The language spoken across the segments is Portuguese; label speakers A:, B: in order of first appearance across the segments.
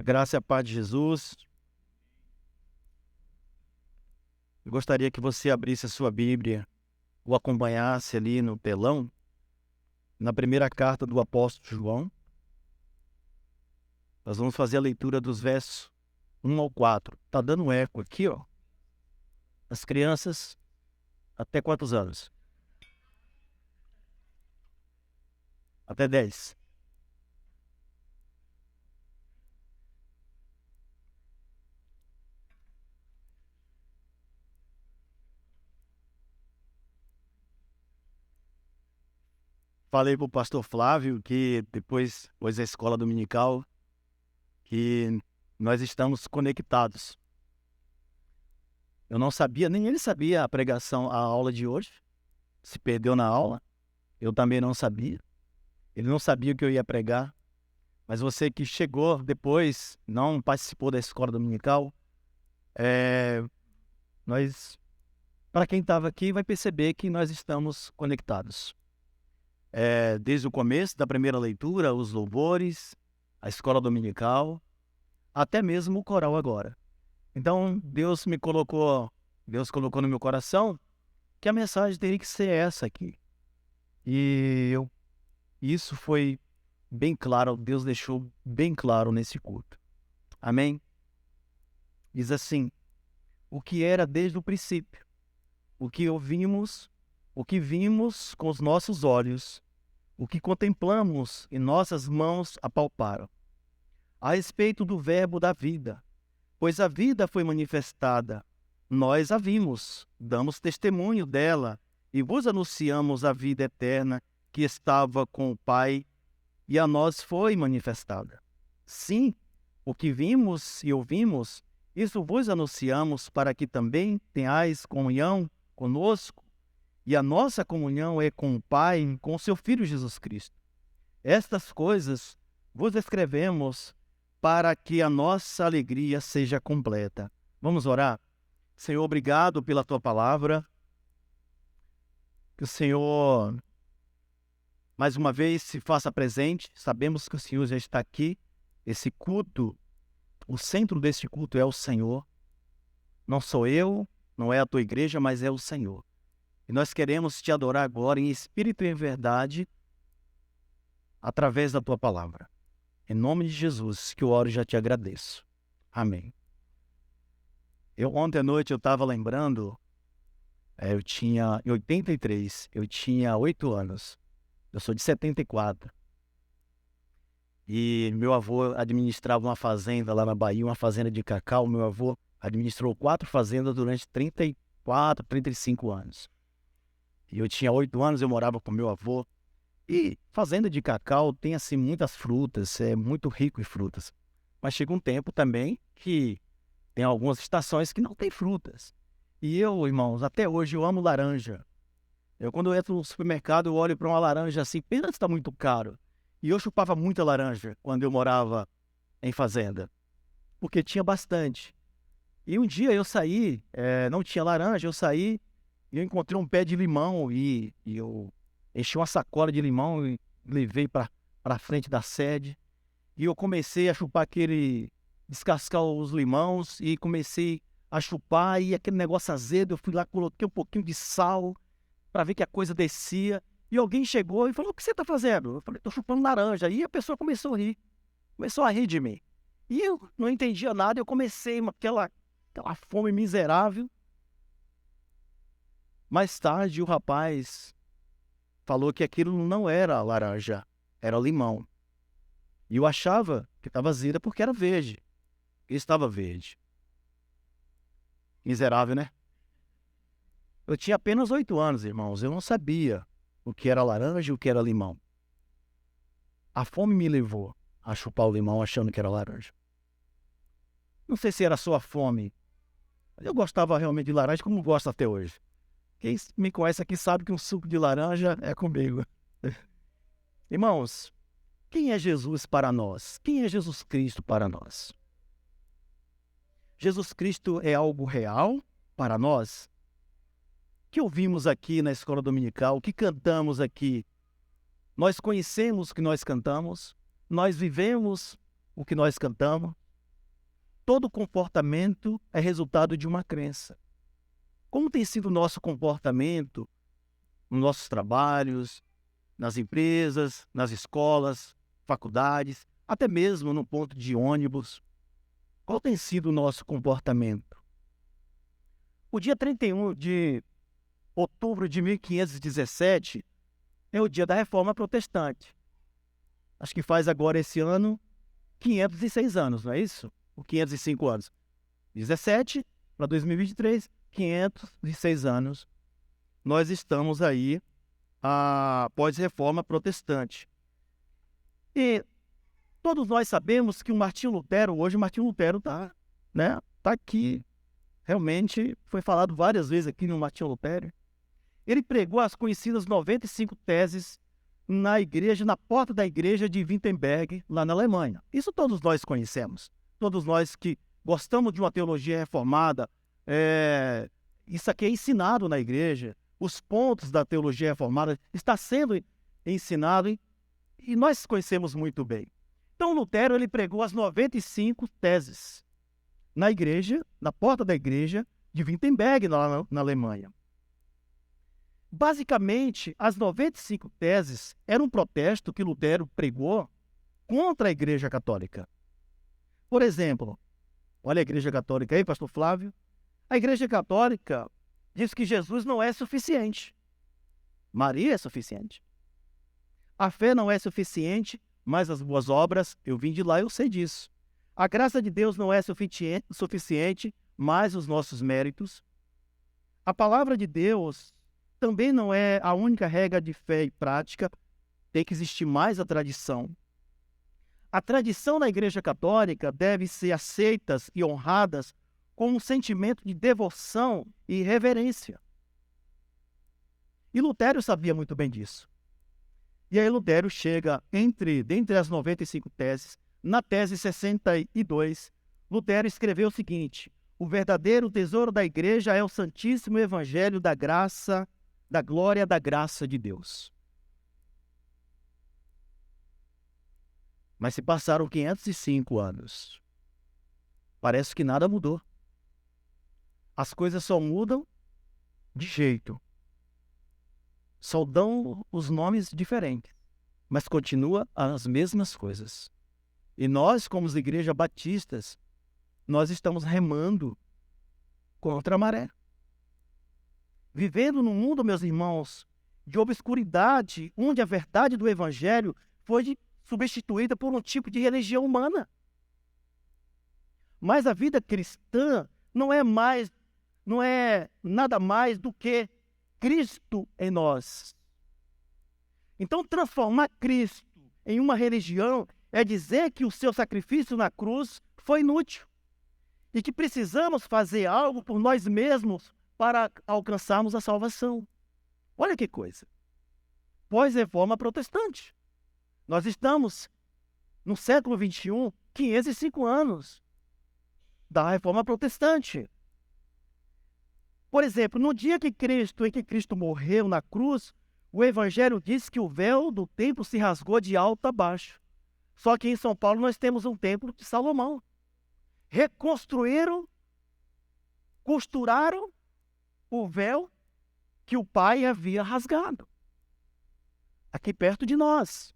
A: Graça e a paz de Jesus. Eu gostaria que você abrisse a sua Bíblia ou acompanhasse ali no telão, na primeira carta do apóstolo João. Nós vamos fazer a leitura dos versos 1 ao 4. Tá dando um eco aqui, ó. As crianças, até quantos anos? Até 10. Falei para o pastor Flávio que depois da escola dominical, que nós estamos conectados. Eu não sabia, nem ele sabia a aula de hoje. Se perdeu na aula. Eu também não sabia. Ele não sabia o que eu ia pregar. Mas você que chegou depois, não participou da escola dominical, para quem estava aqui, vai perceber que nós estamos conectados. Desde o começo da primeira leitura, os louvores, a escola dominical, até mesmo o coral agora. Então, Deus colocou no meu coração que a mensagem teria que ser essa aqui. Isso foi bem claro, Deus deixou bem claro nesse culto. Amém? Diz assim: o que era desde o princípio, o que ouvimos, o que vimos com os nossos olhos, o que contemplamos e nossas mãos apalparam, a respeito do verbo da vida, pois a vida foi manifestada, nós a vimos, damos testemunho dela e vos anunciamos a vida eterna que estava com o Pai e a nós foi manifestada. Sim, o que vimos e ouvimos, isso vos anunciamos para que também tenhais comunhão conosco, e a nossa comunhão é com o Pai e com o seu Filho Jesus Cristo. Estas coisas vos escrevemos para que a nossa alegria seja completa. Vamos orar? Senhor, obrigado pela tua palavra. Que o Senhor, mais uma vez, se faça presente. Sabemos que o Senhor já está aqui. Esse culto, o centro deste culto é o Senhor. Não sou eu, não é a tua igreja, mas é o Senhor. E nós queremos te adorar agora em espírito e em verdade, através da tua palavra. Em nome de Jesus, que eu oro e já te agradeço. Amém. Ontem à noite eu estava lembrando, em 83, eu tinha 8 anos. Eu sou de 74. E meu avô administrava uma fazenda lá na Bahia, uma fazenda de cacau. Meu avô administrou 4 fazendas durante 34, 35 anos. E eu tinha 8 anos, eu morava com meu avô. E fazenda de cacau tem assim muitas frutas, é muito rico em frutas. Mas chega um tempo também que tem algumas estações que não tem frutas. E eu, irmãos, até hoje eu amo laranja. Quando eu entro no supermercado, eu olho para uma laranja assim, pena que está muito caro. E eu chupava muita laranja quando eu morava em fazenda, porque tinha bastante. E um dia eu saí, não tinha laranja, eu saí e eu encontrei um pé de limão e eu enchi uma sacola de limão e levei para frente da sede. E eu comecei a chupar descascar os limões e comecei a chupar e aquele negócio azedo, eu fui lá, coloquei um pouquinho de sal para ver que a coisa descia. E alguém chegou e falou: o que você está fazendo? Eu falei: estou chupando laranja. E a pessoa começou a rir de mim. E eu não entendia nada, eu comecei aquela fome miserável. Mais tarde o rapaz falou que aquilo não era laranja, era limão. E eu achava que estava azeda porque era verde. E estava verde. Miserável, né? Eu tinha apenas 8 anos, irmãos. Eu não sabia o que era laranja e o que era limão. A fome me levou a chupar o limão achando que era laranja. Não sei se era só a fome. Eu gostava realmente de laranja, como gosto até hoje. Quem me conhece aqui sabe que um suco de laranja é comigo. Irmãos, quem é Jesus para nós? Quem é Jesus Cristo para nós? Jesus Cristo é algo real para nós? O que ouvimos aqui na escola dominical? O que cantamos aqui? Nós conhecemos o que nós cantamos? Nós vivemos o que nós cantamos? todo comportamento é resultado de uma crença. Como tem sido o nosso comportamento nos nossos trabalhos, nas empresas, nas escolas, faculdades, até mesmo no ponto de ônibus? Qual tem sido o nosso comportamento? O dia 31 de outubro de 1517 é o dia da Reforma Protestante. Acho que faz agora esse ano 506 anos, não é isso? Ou 505 anos. 17 para 2023, 506 anos. Nós estamos aí após Reforma Protestante. E todos nós sabemos que o Martinho Lutero, hoje o Martinho Lutero está aqui. Realmente foi falado várias vezes aqui no Martinho Lutero. Ele pregou as conhecidas 95 teses na porta da igreja de Wittenberg, lá na Alemanha. Isso todos nós conhecemos. Todos nós que gostamos de uma teologia reformada, isso aqui é ensinado na igreja. Os pontos da teologia reformada está sendo ensinado e nós conhecemos muito bem. Então Lutero ele pregou as 95 teses na igreja, na porta da igreja de Wittenberg, lá na Alemanha. Basicamente, as 95 teses eram um protesto que Lutero pregou contra a Igreja Católica. Por exemplo, olha a Igreja Católica aí, pastor Flávio. A Igreja Católica diz que Jesus não é suficiente. Maria é suficiente. A fé não é suficiente, mas as boas obras, eu vim de lá, eu sei disso. A graça de Deus não é suficiente, mas os nossos méritos. A palavra de Deus também não é a única regra de fé e prática, tem que existir mais a tradição. A tradição da Igreja Católica deve ser aceita e honrada com um sentimento de devoção e reverência. E Lutero sabia muito bem disso. E aí Lutero chega, dentre as 95 teses, na tese 62, Lutero escreveu o seguinte: o verdadeiro tesouro da Igreja é o Santíssimo Evangelho da graça, da glória da graça de Deus. Mas se passaram 505 anos. Parece que nada mudou. As coisas só mudam de jeito. Só dão os nomes diferentes. Mas continua as mesmas coisas. E nós, como igreja batistas, nós estamos remando contra a maré. Vivendo num mundo, meus irmãos, de obscuridade, onde a verdade do Evangelho foi substituída por um tipo de religião humana. Mas a vida cristã não é nada mais do que Cristo em nós. Então, transformar Cristo em uma religião é dizer que o seu sacrifício na cruz foi inútil e que precisamos fazer algo por nós mesmos para alcançarmos a salvação. Olha que coisa. Pós-reforma protestante. Nós estamos no século XXI, 505 anos da reforma protestante. Por exemplo, no dia em que Cristo morreu na cruz, o Evangelho diz que o véu do templo se rasgou de alto a baixo. Só que em São Paulo nós temos um templo de Salomão. Reconstruíram, costuraram o véu que o Pai havia rasgado. Aqui perto de nós.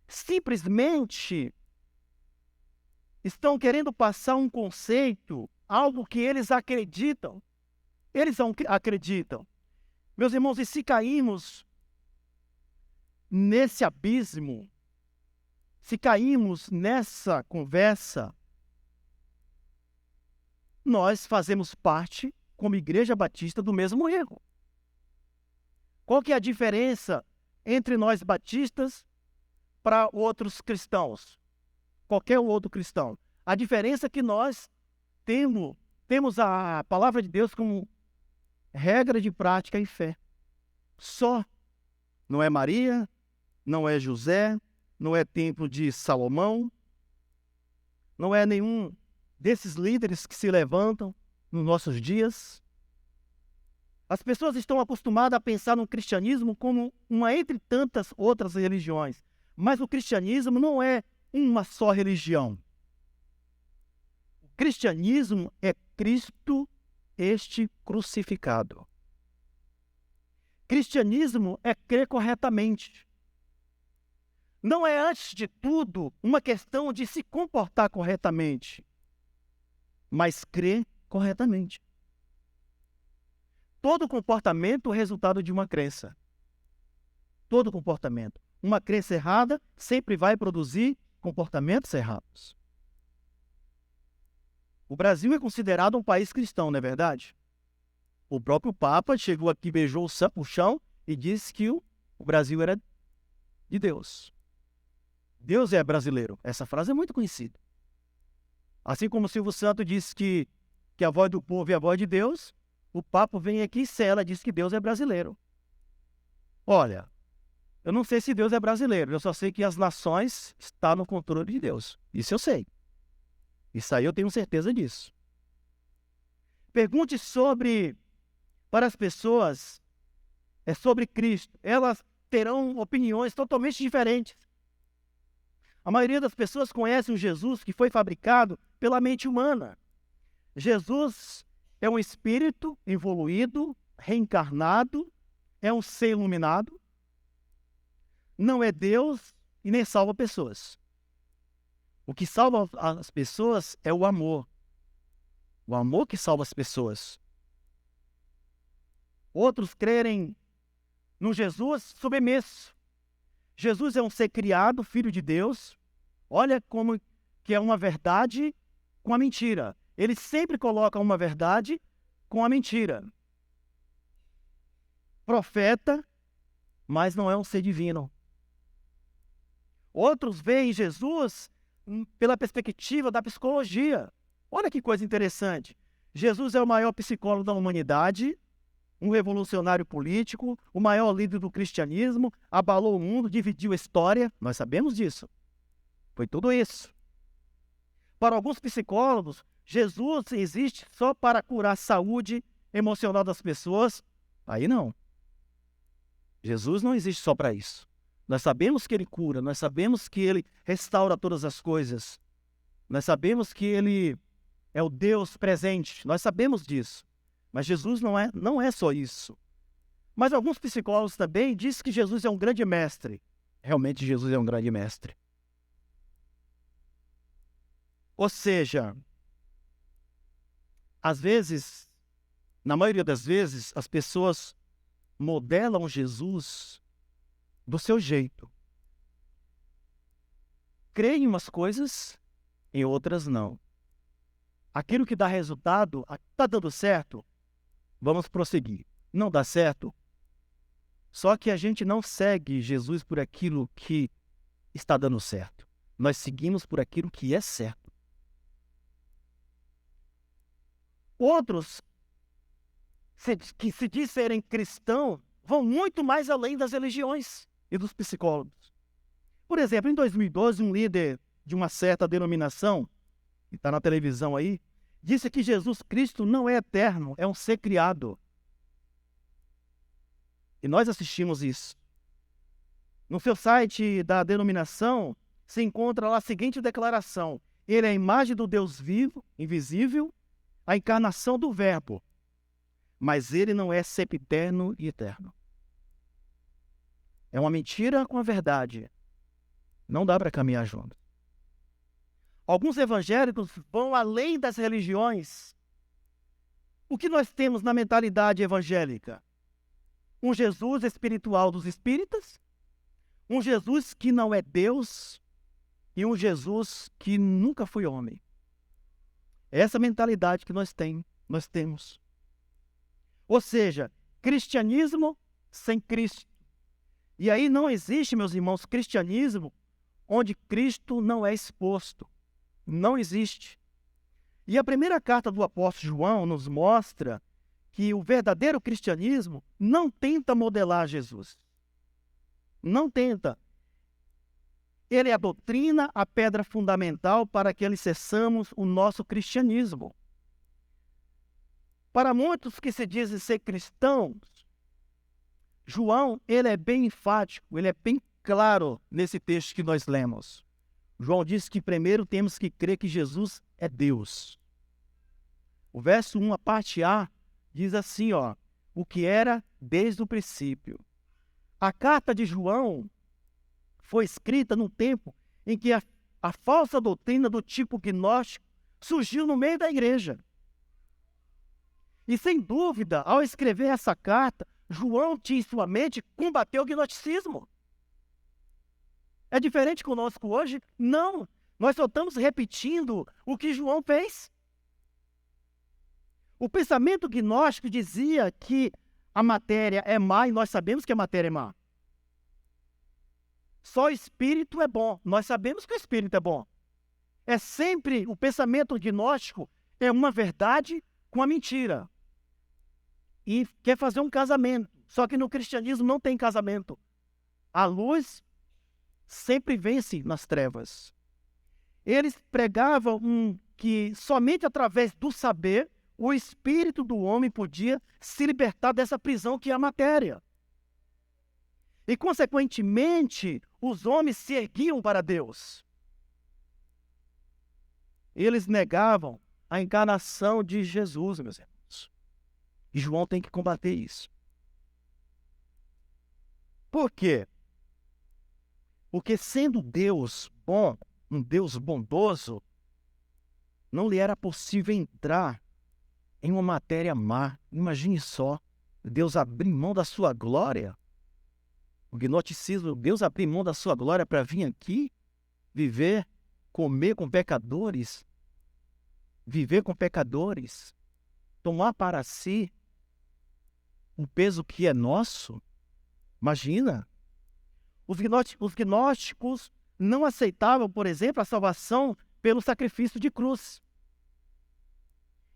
A: Simplesmente estão querendo passar um conceito, algo que eles acreditam. Eles acreditam. Meus irmãos, e se cairmos nesse abismo, se cairmos nessa conversa, nós fazemos parte, como Igreja Batista, do mesmo erro. Qual que é a diferença entre nós batistas para outros cristãos? Qualquer outro cristão. A diferença é que nós temos a palavra de Deus como regra de prática e fé. Só. Não é Maria, não é José, não é templo de Salomão, não é nenhum desses líderes que se levantam nos nossos dias. As pessoas estão acostumadas a pensar no cristianismo como uma entre tantas outras religiões. Mas o cristianismo não é uma só religião. Cristianismo é Cristo este crucificado. Cristianismo é crer corretamente. Não é, antes de tudo, uma questão de se comportar corretamente, mas crer corretamente. Todo comportamento é resultado de uma crença. Todo comportamento. Uma crença errada sempre vai produzir comportamentos errados. O Brasil é considerado um país cristão, não é verdade? O próprio Papa chegou aqui, beijou o chão e disse que o Brasil era de Deus. Deus é brasileiro. Essa frase é muito conhecida. Assim como o Silvio Santos disse que a voz do povo é a voz de Deus, o Papa vem aqui e sela, diz que Deus é brasileiro. Olha, eu não sei se Deus é brasileiro, eu só sei que as nações estão no controle de Deus. Isso eu sei. Isso aí eu tenho certeza disso. Pergunte para as pessoas, sobre Cristo. Elas terão opiniões totalmente diferentes. A maioria das pessoas conhece um Jesus que foi fabricado pela mente humana. Jesus é um espírito evoluído, reencarnado, é um ser iluminado, não é Deus e nem salva pessoas. O que salva as pessoas é o amor. O amor que salva as pessoas. Outros crerem no Jesus submisso. Jesus é um ser criado, filho de Deus. Olha como que é uma verdade com a mentira. Ele sempre coloca uma verdade com a mentira. Profeta, mas não é um ser divino. Outros veem Jesus pela perspectiva da psicologia. Olha que coisa interessante. Jesus é o maior psicólogo da humanidade, um revolucionário político, o maior líder do cristianismo, abalou o mundo, dividiu a história. Nós sabemos disso. Foi tudo isso. Para alguns psicólogos, Jesus existe só para curar a saúde emocional das pessoas. Aí não. Jesus não existe só para isso. Nós sabemos que ele cura, nós sabemos que ele restaura todas as coisas. Nós sabemos que ele é o Deus presente, nós sabemos disso. Mas Jesus não é só isso. Mas alguns psicólogos também dizem que Jesus é um grande mestre. Realmente Jesus é um grande mestre. Ou seja, às vezes, na maioria das vezes, as pessoas modelam Jesus do seu jeito. Creem em umas coisas, em outras não. Aquilo que dá resultado, está dando certo, vamos prosseguir. Não dá certo, só que a gente não segue Jesus por aquilo que está dando certo. Nós seguimos por aquilo que é certo. Outros, que se diz serem cristãos, vão muito mais além das religiões e dos psicólogos. Por exemplo, em 2012, um líder de uma certa denominação, que está na televisão aí, disse que Jesus Cristo não é eterno, é um ser criado. E nós assistimos isso. No seu site da denominação, se encontra lá a seguinte declaração: ele é a imagem do Deus vivo, invisível, a encarnação do Verbo, mas ele não é sempiterno e eterno. É uma mentira com a verdade. Não dá para caminhar junto. Alguns evangélicos vão além das religiões. O que nós temos na mentalidade evangélica? Um Jesus espiritual dos espíritas, um Jesus que não é Deus e um Jesus que nunca foi homem. É essa mentalidade que nós temos. Ou seja, cristianismo sem Cristo. E aí não existe, meus irmãos, cristianismo onde Cristo não é exposto. Não existe. E a primeira carta do apóstolo João nos mostra que o verdadeiro cristianismo não tenta modelar Jesus. Não tenta. Ele é a doutrina, a pedra fundamental para que alicerçamos o nosso cristianismo. Para muitos que se dizem ser cristãos, João, ele é bem enfático, ele é bem claro nesse texto que nós lemos. João diz que primeiro temos que crer que Jesus é Deus. O verso 1, a parte A, diz assim, ó, o que era desde o princípio. A carta de João foi escrita num tempo em que a falsa doutrina do tipo gnóstico surgiu no meio da igreja. E sem dúvida, ao escrever essa carta, João tinha em sua mente combater o gnosticismo. É diferente conosco hoje? Não. Nós só estamos repetindo o que João fez. O pensamento gnóstico dizia que a matéria é má e nós sabemos que a matéria é má. Só o espírito é bom. Nós sabemos que o espírito é bom. É sempre o pensamento gnóstico é uma verdade com a mentira. E quer fazer um casamento. Só que no cristianismo não tem casamento. A luz sempre vence nas trevas. Eles pregavam que somente através do saber o espírito do homem podia se libertar dessa prisão que é a matéria. E, consequentemente, os homens se erguiam para Deus. Eles negavam a encarnação de Jesus, meus irmãos. E João tem que combater isso. Por quê? Porque sendo Deus bom, um Deus bondoso, não lhe era possível entrar em uma matéria má. Imagine só, Deus abrir mão da sua glória. O gnosticismo, Deus abrir mão da sua glória para vir aqui, viver, comer com pecadores, viver com pecadores, tomar para si um peso que é nosso. Imagina. Os gnósticos não aceitavam, por exemplo, a salvação pelo sacrifício de cruz.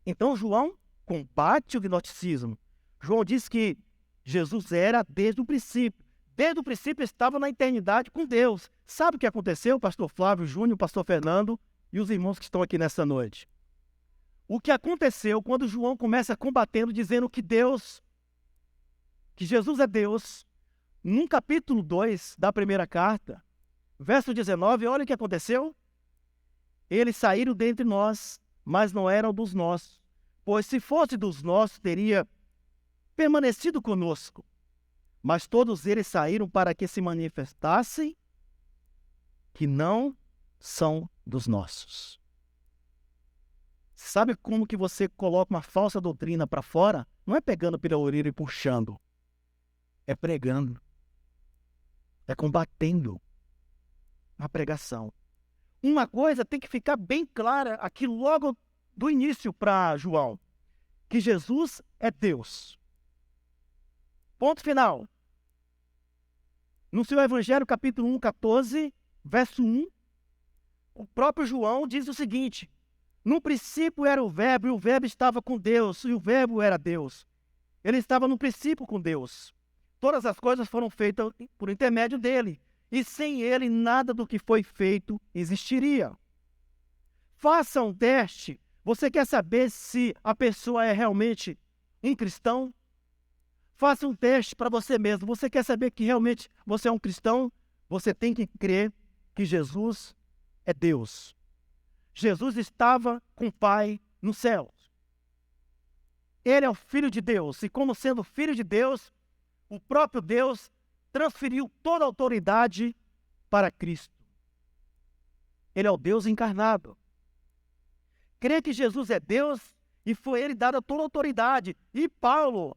A: Então João combate o gnosticismo. João diz que Jesus era desde o princípio. Desde o princípio estava na eternidade com Deus. Sabe o que aconteceu, pastor Flávio Júnior, pastor Fernando e os irmãos que estão aqui nessa noite? O que aconteceu quando João começa combatendo, dizendo que Jesus é Deus, no capítulo 2 da primeira carta, verso 19, olha o que aconteceu. Eles saíram dentre nós, mas não eram dos nossos. Pois se fosse dos nossos, teria permanecido conosco. Mas todos eles saíram para que se manifestassem que não são dos nossos. Sabe como que você coloca uma falsa doutrina para fora? Não é pegando pela orelha e puxando. É pregando. É combatendo a pregação. Uma coisa tem que ficar bem clara aqui logo do início para João. Que Jesus é Deus. Ponto final. No seu Evangelho, capítulo 1, 14, verso 1, o próprio João diz o seguinte: no princípio era o verbo, e o verbo estava com Deus, e o verbo era Deus. Ele estava no princípio com Deus. Todas as coisas foram feitas por intermédio dele, e sem ele nada do que foi feito existiria. Faça um teste. Você quer saber se a pessoa é realmente um cristão? Faça um teste para você mesmo. Você quer saber que realmente você é um cristão? Você tem que crer que Jesus é Deus. Jesus estava com o Pai no céu. Ele é o Filho de Deus. E como sendo Filho de Deus, o próprio Deus transferiu toda a autoridade para Cristo. Ele é o Deus encarnado. Crê que Jesus é Deus e foi ele dada toda a autoridade. E Paulo,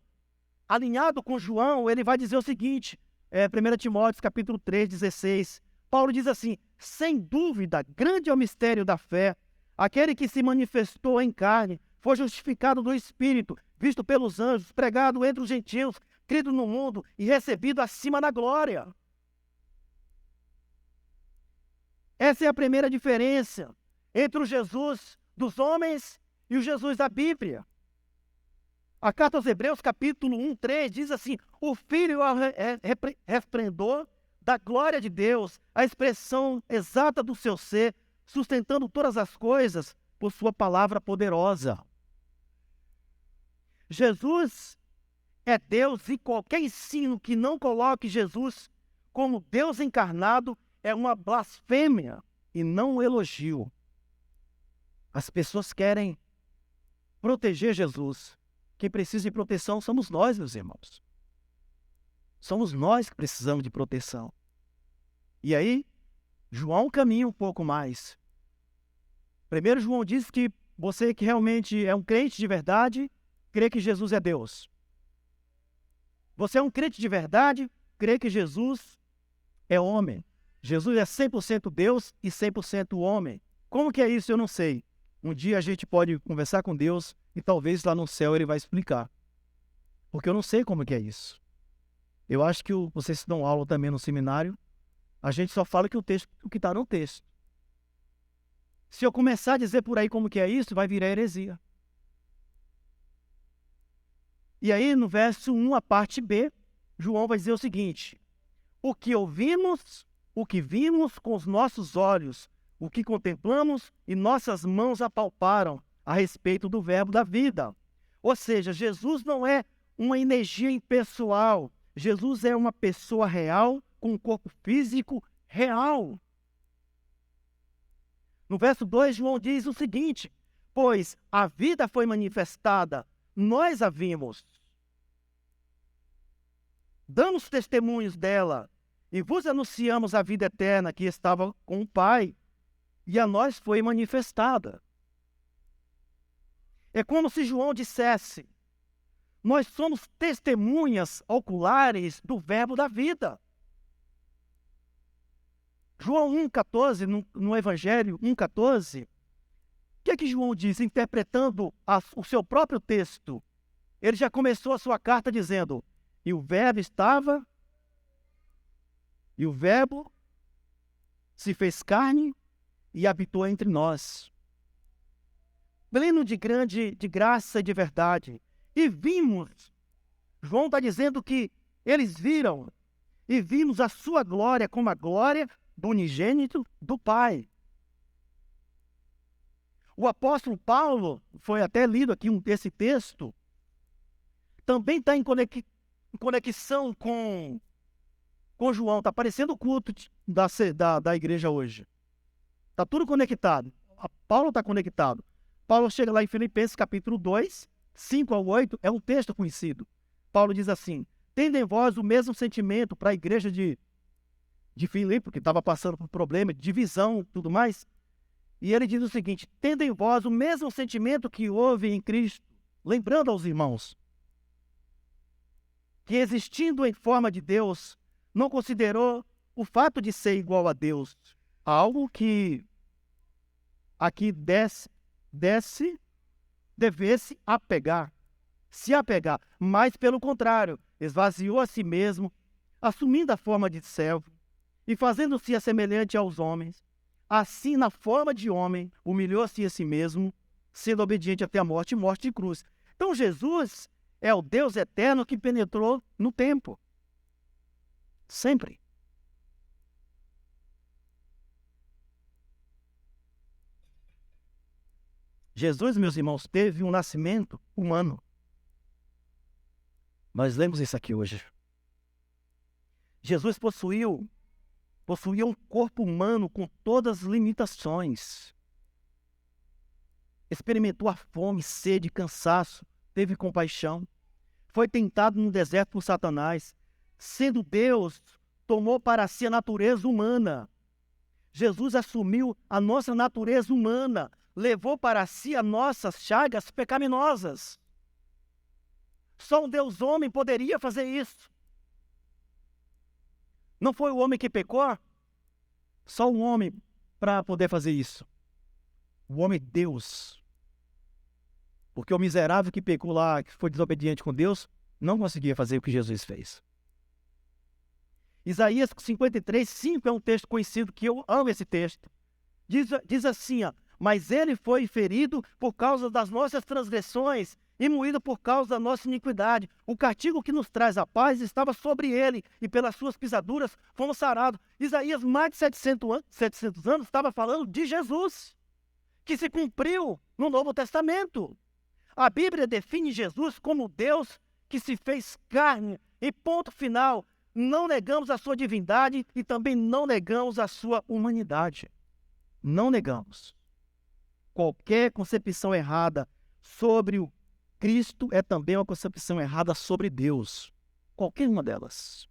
A: alinhado com João, ele vai dizer o seguinte, 1 Timóteo capítulo 3, 16. Paulo diz assim: sem dúvida, grande é o mistério da fé. Aquele que se manifestou em carne foi justificado do Espírito, visto pelos anjos, pregado entre os gentios, crido no mundo e recebido acima da glória. Essa é a primeira diferença entre o Jesus dos homens e o Jesus da Bíblia. A carta aos Hebreus, capítulo 1, 3, diz assim: o Filho é o resplendor da glória de Deus, a expressão exata do seu ser, sustentando todas as coisas por sua palavra poderosa. Jesus é Deus, e qualquer ensino que não coloque Jesus como Deus encarnado é uma blasfêmia e não um elogio. As pessoas querem proteger Jesus. Quem precisa de proteção somos nós, meus irmãos. Somos nós que precisamos de proteção. E aí, João caminha um pouco mais. Primeiro, João diz que você que realmente é um crente de verdade, crê que Jesus é Deus. Você é um crente de verdade, crê que Jesus é homem. Jesus é 100% Deus e 100% homem. Como que é isso? Eu não sei. Um dia a gente pode conversar com Deus e talvez lá no céu ele vai explicar. Porque eu não sei como que é isso. Eu acho que vocês dão aula também no seminário, a gente só fala que o que está no texto. Se eu começar a dizer por aí como que é isso, vai virar heresia. E aí, no verso 1, a parte B, João vai dizer o seguinte: o que ouvimos, o que vimos com os nossos olhos, o que contemplamos e nossas mãos apalparam a respeito do verbo da vida. Ou seja, Jesus não é uma energia impessoal. Jesus é uma pessoa real, com um corpo físico real. No verso 2, João diz o seguinte: pois a vida foi manifestada, nós a vimos. Damos testemunhos dela e vos anunciamos a vida eterna que estava com o Pai e a nós foi manifestada. É como se João dissesse: nós somos testemunhas oculares do verbo da vida. João 1,14, no Evangelho 1,14, o que é que João diz, interpretando o seu próprio texto? Ele já começou a sua carta dizendo: e o verbo estava, e o verbo se fez carne e habitou entre nós. Pleno de graça e de verdade. E vimos, João está dizendo que eles viram, e vimos a sua glória como a glória do unigênito do Pai. O apóstolo Paulo, foi até lido aqui esse texto, também está em conexão com João. Está parecendo o culto da igreja hoje. Está tudo conectado. Paulo está conectado. Paulo chega lá em Filipenses capítulo 2, 5 ao 8, é um texto conhecido. Paulo diz assim: tende em vós o mesmo sentimento para a igreja de Filipe, que estava passando por problema de divisão e tudo mais. E ele diz o seguinte: tende em vós o mesmo sentimento que houve em Cristo, lembrando aos irmãos que, existindo em forma de Deus, não considerou o fato de ser igual a Deus algo que aqui devesse se apegar, mas pelo contrário, esvaziou a si mesmo, assumindo a forma de servo e fazendo-se semelhante aos homens. Assim, na forma de homem, humilhou-se a si mesmo, sendo obediente até a morte e morte de cruz. Então, Jesus é o Deus eterno que penetrou no tempo. Sempre. Jesus, meus irmãos, teve um nascimento humano. Nós lemos isso aqui hoje. Jesus possuía um corpo humano com todas as limitações. Experimentou a fome, sede, cansaço, teve compaixão. Foi tentado no deserto por Satanás. Sendo Deus, tomou para si a natureza humana. Jesus assumiu a nossa natureza humana, levou para si as nossas chagas pecaminosas. Só um Deus homem poderia fazer isso. Não foi o homem que pecou? Só um homem para poder fazer isso. O homem Deus. Porque o miserável que pecou lá, que foi desobediente com Deus, não conseguia fazer o que Jesus fez. Isaías 53, 5 é um texto conhecido, que eu amo esse texto. Diz assim, ó: mas ele foi ferido por causa das nossas transgressões e moído por causa da nossa iniquidade. O castigo que nos traz a paz estava sobre ele, e pelas suas pisaduras fomos sarados. Isaías, mais de 700 anos, estava falando de Jesus, que se cumpriu no Novo Testamento. A Bíblia define Jesus como Deus que se fez carne, e ponto final. Não negamos a sua divindade e também não negamos a sua humanidade. Não negamos. Qualquer concepção errada sobre o Cristo é também uma concepção errada sobre Deus. Qualquer uma delas.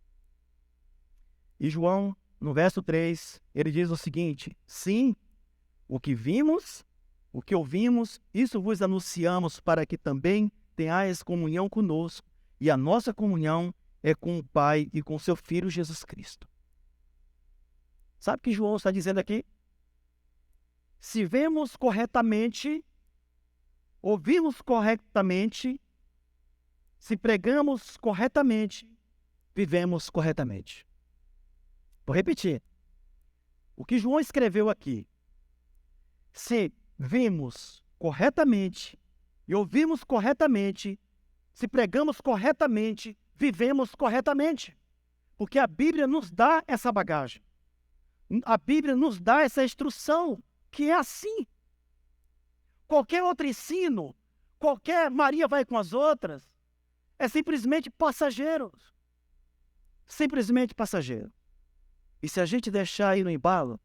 A: E João, no verso 3, ele diz o seguinte: sim, o que vimos, o que ouvimos, isso vos anunciamos para que também tenhais comunhão conosco. E a nossa comunhão é com o Pai e com seu Filho Jesus Cristo. Sabe o que João está dizendo aqui? Se vemos corretamente, ouvimos corretamente, se pregamos corretamente, vivemos corretamente. Vou repetir. O que João escreveu aqui. Se vimos corretamente e ouvimos corretamente, se pregamos corretamente, vivemos corretamente. Porque a Bíblia nos dá essa bagagem. A Bíblia nos dá essa instrução, que é assim. Qualquer outro ensino, qualquer Maria vai com as outras, é simplesmente passageiro. Simplesmente passageiro. E se a gente deixar aí no embalo,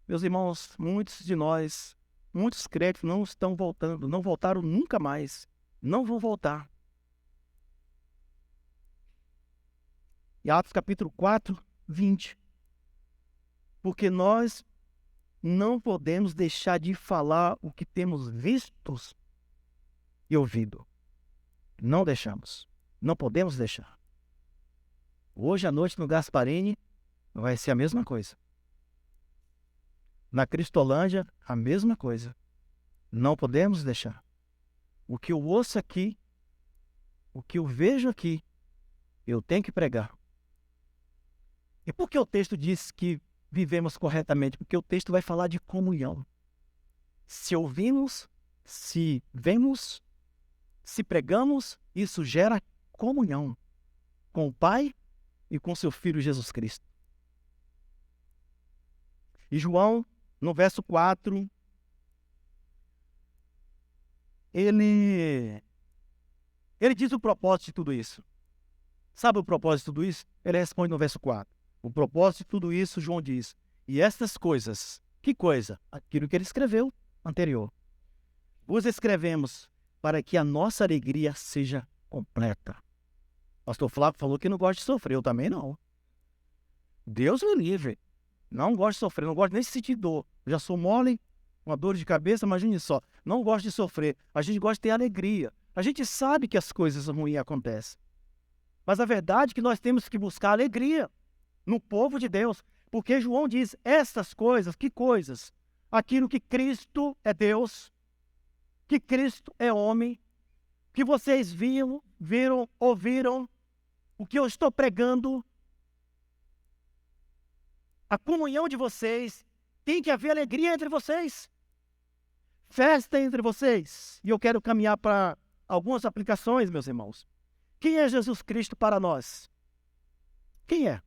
A: meus irmãos, muitos de nós, muitos crentes não estão voltando, não voltaram nunca mais, não vão voltar. E Atos capítulo 4, 20. Porque nós não podemos deixar de falar o que temos visto e ouvido. Não deixamos. Não podemos deixar. Hoje à noite no Gasparini vai ser a mesma coisa. Na Cristolândia, a mesma coisa. Não podemos deixar. O que eu ouço aqui, o que eu vejo aqui, eu tenho que pregar. E por que o texto diz que vivemos corretamente? Porque o texto vai falar de comunhão. Se ouvimos, se vemos, se pregamos, isso gera comunhão com o Pai e com seu Filho Jesus Cristo. E João, no verso 4, ele diz o propósito de tudo isso. Sabe o propósito de tudo isso? Ele responde no verso 4. O propósito de tudo isso, João diz: e estas coisas, que coisa? Aquilo que ele escreveu anterior. Vos escrevemos para que a nossa alegria seja completa. Pastor Flávio falou que não gosta de sofrer, eu também não. Deus me livre. Não gosto de sofrer, não gosto nem de sentir dor. Eu já sou mole, uma dor de cabeça, imagine só. Não gosto de sofrer, a gente gosta de ter alegria. A gente sabe que as coisas ruins acontecem. Mas a verdade é que nós temos que buscar alegria no povo de Deus. Porque João diz, estas coisas, que coisas? Aquilo que Cristo é Deus, que Cristo é homem, que vocês viram, ouviram, o que eu estou pregando, a comunhão de vocês, tem que haver alegria entre vocês, festa entre vocês. E eu quero caminhar para algumas aplicações, meus irmãos. Quem é Jesus Cristo para nós? Quem é?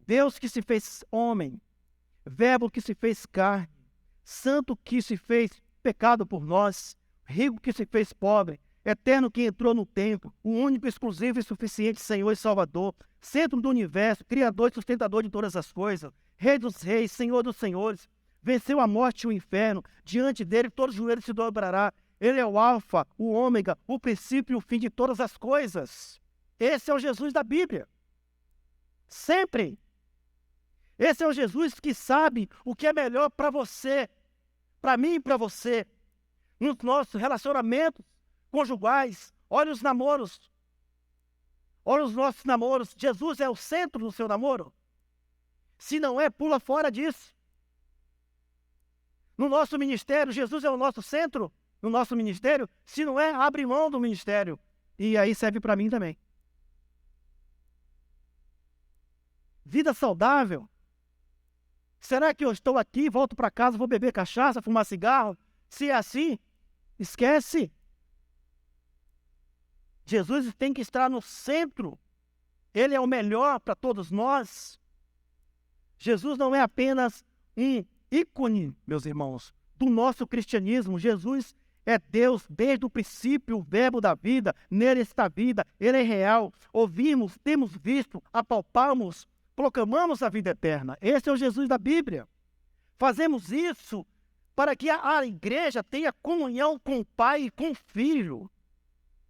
A: Deus que se fez homem, Verbo que se fez carne, Santo que se fez pecado por nós, rico que se fez pobre, eterno que entrou no templo, o único, exclusivo e suficiente Senhor e Salvador, centro do universo, Criador e sustentador de todas as coisas, Rei dos reis, Senhor dos senhores, venceu a morte e o inferno, diante dele todo joelho se dobrará. Ele é o alfa, o ômega, o princípio e o fim de todas as coisas. Esse é o Jesus da Bíblia. Sempre. Esse é o Jesus que sabe o que é melhor para você, para mim e para você. Nos nossos relacionamentos conjugais, olha os namoros. Olha os nossos namoros. Jesus é o centro do seu namoro? Se não é, pula fora disso. No nosso ministério, Jesus é o nosso centro? No nosso ministério? Se não é, abre mão do ministério. E aí serve para mim também. Vida saudável. Será que eu estou aqui, volto para casa, vou beber cachaça, fumar cigarro? Se é assim, esquece. Jesus tem que estar no centro. Ele é o melhor para todos nós. Jesus não é apenas um ícone, meus irmãos, do nosso cristianismo. Jesus é Deus desde o princípio, o verbo da vida. Nele está a vida, ele é real. Ouvimos, temos visto, apalpamos, proclamamos a vida eterna. Esse é o Jesus da Bíblia. Fazemos isso para que a igreja tenha comunhão com o Pai e com o Filho.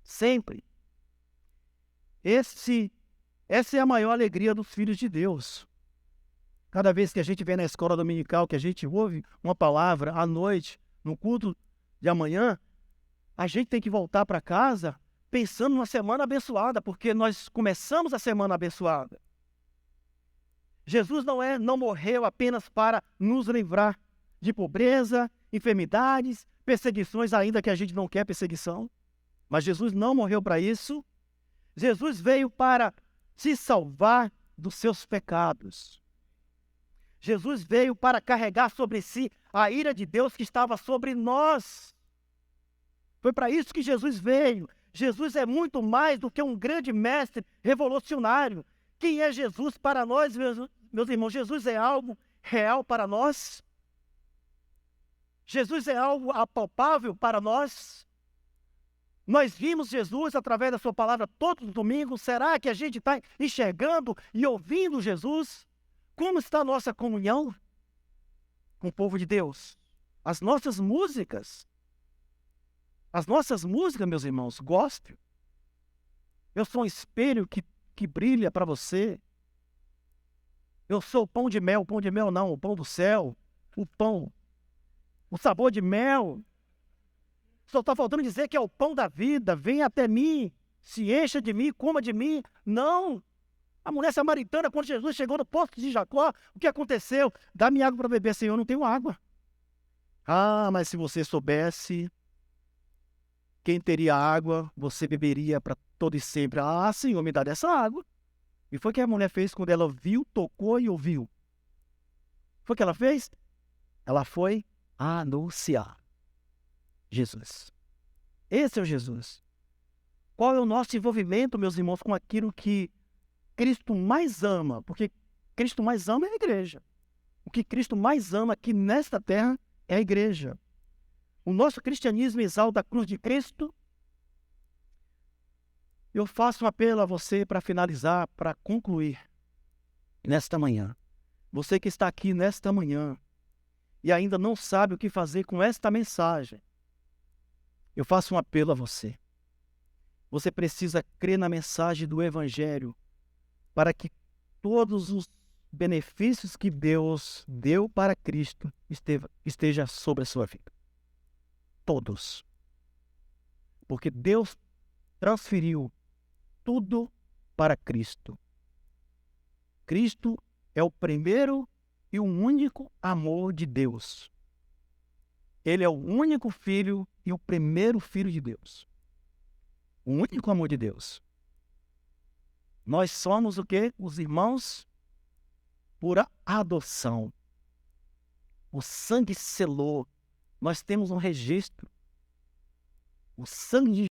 A: Sempre. Essa é a maior alegria dos filhos de Deus. Cada vez que a gente vem na escola dominical, que a gente ouve uma palavra à noite, no culto de amanhã, a gente tem que voltar para casa pensando numa semana abençoada, porque nós começamos a semana abençoada. Jesus não morreu apenas para nos livrar de pobreza, enfermidades, perseguições, ainda que a gente não quer perseguição. Mas Jesus não morreu para isso. Jesus veio para te salvar dos seus pecados. Jesus veio para carregar sobre si a ira de Deus que estava sobre nós. Foi para isso que Jesus veio. Jesus é muito mais do que um grande mestre revolucionário. Quem é Jesus para nós, meus irmãos? Jesus é algo real para nós. Jesus é algo apalpável para nós. Nós vimos Jesus através da sua palavra todos os domingos. Será que a gente está enxergando e ouvindo Jesus? Como está a nossa comunhão com o povo de Deus? As nossas músicas, meus irmãos, gospel. Eu sou um espelho que brilha para você. Eu sou o pão de mel não, o pão do céu, o pão, o sabor de mel. Só está faltando dizer que é o pão da vida, venha até mim, se encha de mim, coma de mim. Não! A mulher samaritana, quando Jesus chegou no poço de Jacó, o que aconteceu? Dá-me água para beber, Senhor, não tenho água. Ah, mas se você soubesse quem teria água, você beberia para todo e sempre. Ah, Senhor, me dá dessa água. E foi o que a mulher fez quando ela viu, tocou e ouviu. Foi o que ela fez? Ela foi anunciar Jesus. Esse é o Jesus. Qual é o nosso envolvimento, meus irmãos, com aquilo que Cristo mais ama? Porque Cristo mais ama é a igreja. O que Cristo mais ama aqui nesta terra é a igreja. O nosso cristianismo exalta a cruz de Cristo. Eu faço um apelo a você para finalizar, para concluir nesta manhã. Você que está aqui nesta manhã e ainda não sabe o que fazer com esta mensagem, eu faço um apelo a você. Você precisa crer na mensagem do Evangelho para que todos os benefícios que Deus deu para Cristo esteja sobre a sua vida. Todos. Porque Deus transferiu tudo para Cristo. Cristo é o primeiro e o único amor de Deus. Ele é o único filho e o primeiro filho de Deus. O único amor de Deus. Nós somos o quê? Os irmãos por adoção. O sangue selou. Nós temos um registro. O sangue de